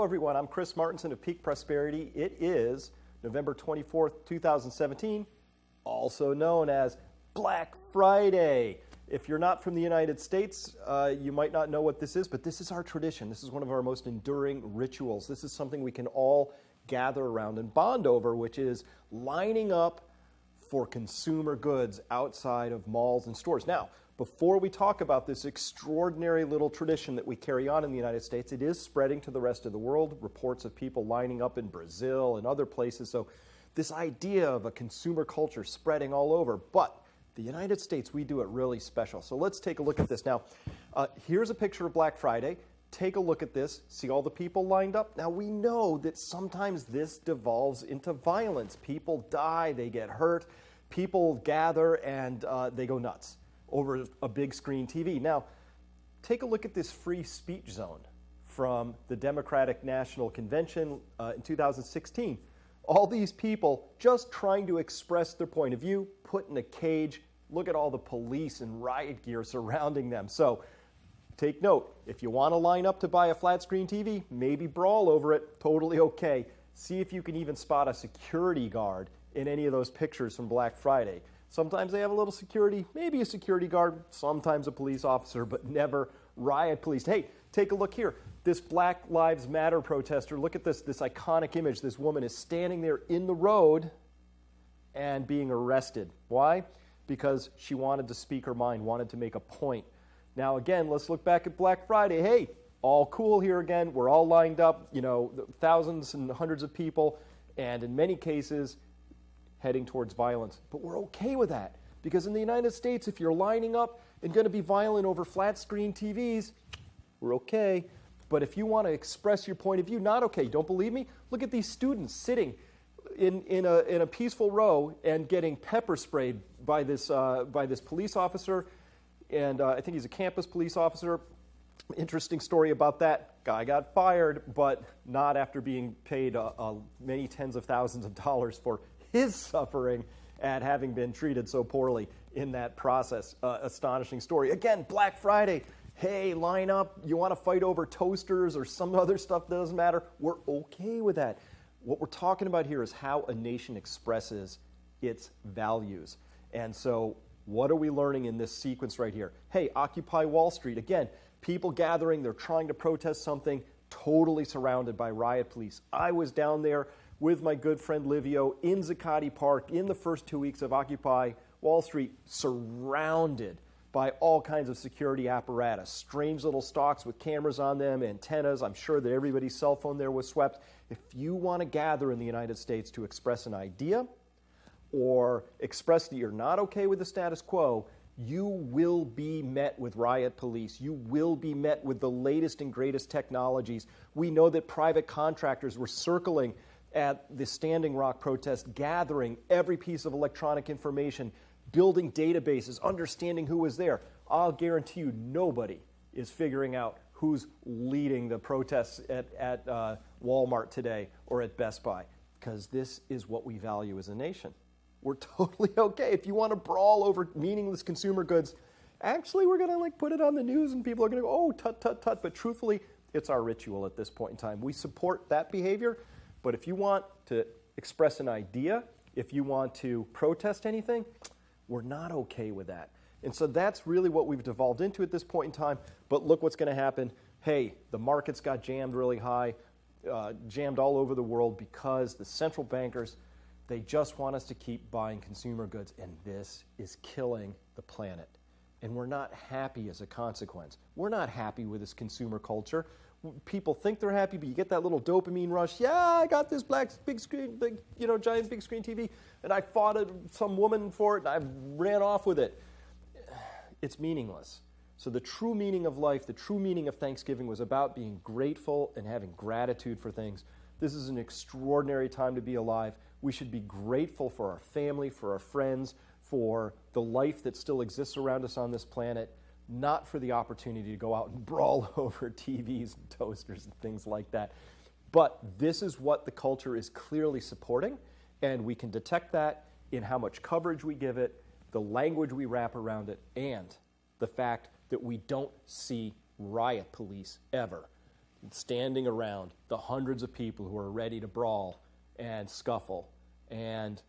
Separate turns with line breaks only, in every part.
Hello, everyone. I'm Chris Martinson of Peak Prosperity. It is November 24th, 2017, also known as Black Friday. If you're not from the United States, you might not know what this is, but this is our tradition. This is one of our most enduring rituals. This is something we can all gather around and bond over, which is lining up for consumer goods outside of malls and stores. Now, before we talk about this extraordinary little tradition that we carry on in the United States, it is spreading to the rest of the world. Reports of people lining up in Brazil and other places. So this idea of a consumer culture spreading all over. But the United States, we do it really special. So let's take a look at this. Now, here's a picture of Black Friday. Take a look at this. See all the people lined up? Now, we know that sometimes this devolves into violence. People die, they get hurt. People gather and they go nuts over a big screen TV. Now, take a look at this free speech zone from the Democratic National Convention in 2016. All these people just trying to express their point of view, put in a cage. Look at all the police and riot gear surrounding them. So take note, if you want to line up to buy a flat screen TV, maybe brawl over it, totally okay. See if you can even spot a security guard in any of those pictures from Black Friday. Sometimes they have a little security, maybe a security guard, sometimes a police officer, but never riot police. Hey, take a look here. This Black Lives Matter protester, look at this iconic image. This woman is standing there in the road and being arrested. Why? Because she wanted to speak her mind, wanted to make a point. Now again, let's look back at Black Friday. Hey, all cool here again. We're all lined up, thousands and hundreds of people, and in many cases, heading towards violence. But we're okay with that because in the United States, if you're lining up and going to be violent over flat screen TVs, we're okay. But if you want to express your point of view, not okay. Don't believe me? Look at these students sitting in a peaceful row and getting pepper sprayed by this police officer, and I think he's a campus police officer. Interesting story about that. Guy got fired, but not after being paid many tens of thousands of dollars for his suffering at having been treated so poorly in that process. Astonishing story. Again, Black Friday. Hey, line up. You want to fight over toasters or some other stuff, doesn't matter. We're okay with that. What we're talking about here is how a nation expresses its values. And so what are we learning in this sequence right here? Hey, Occupy Wall Street. Again, people gathering. They're trying to protest something, totally surrounded by riot police. I was down there with my good friend Livio in Zuccotti Park in the first 2 weeks of Occupy Wall Street, surrounded by all kinds of security apparatus, strange little stalks with cameras on them, antennas. I'm sure that everybody's cell phone there was swept. If you want to gather in the United States to express an idea or express that you're not okay with the status quo, you will be met with riot police. You will be met with the latest and greatest technologies. We know that private contractors were circling at the Standing Rock protest, gathering every piece of electronic information, building databases, understanding who was there. I'll guarantee you nobody is figuring out who's leading the protests at Walmart today or at Best Buy, because this is what we value as a nation. We're totally okay. If you want to brawl over meaningless consumer goods, actually we're going to put it on the news and people are going to go, oh, tut, tut, tut. But truthfully, it's our ritual at this point in time. We support that behavior. But if you want to express an idea, if you want to protest anything, we're not okay with that. And so that's really what we've devolved into at this point in time. But look what's going to happen. Hey, the markets got jammed really high, jammed all over the world because the central bankers, they just want us to keep buying consumer goods. And this is killing the planet. And we're not happy as a consequence. We're not happy with this consumer culture. People think they're happy, but you get that little dopamine rush. Yeah, I got this giant big screen TV, and I fought some woman for it, and I ran off with it. It's meaningless. So the true meaning of life, the true meaning of Thanksgiving was about being grateful and having gratitude for things. This is an extraordinary time to be alive. We should be grateful for our family, for our friends, for the life that still exists around us on this planet, not for the opportunity to go out and brawl over TVs and toasters and things like that. But this is what the culture is clearly supporting, and we can detect that in how much coverage we give it, the language we wrap around it, and the fact that we don't see riot police ever. standing around the hundreds of people who are ready to brawl and scuffle and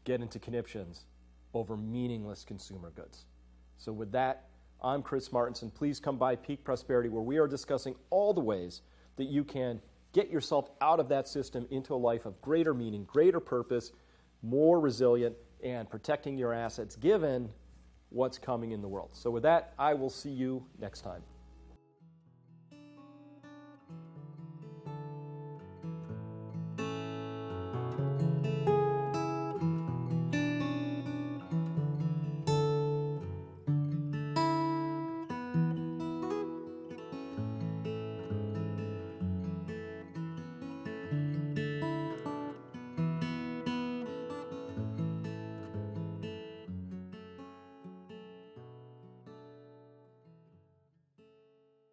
get into conniptions over meaningless consumer goods. So with that, I'm Chris Martenson. Please come by Peak Prosperity, where we are discussing all the ways that you can get yourself out of that system into a life of greater meaning, greater purpose, more resilient, and protecting your assets given what's coming in the world. So with that, I will see you next time.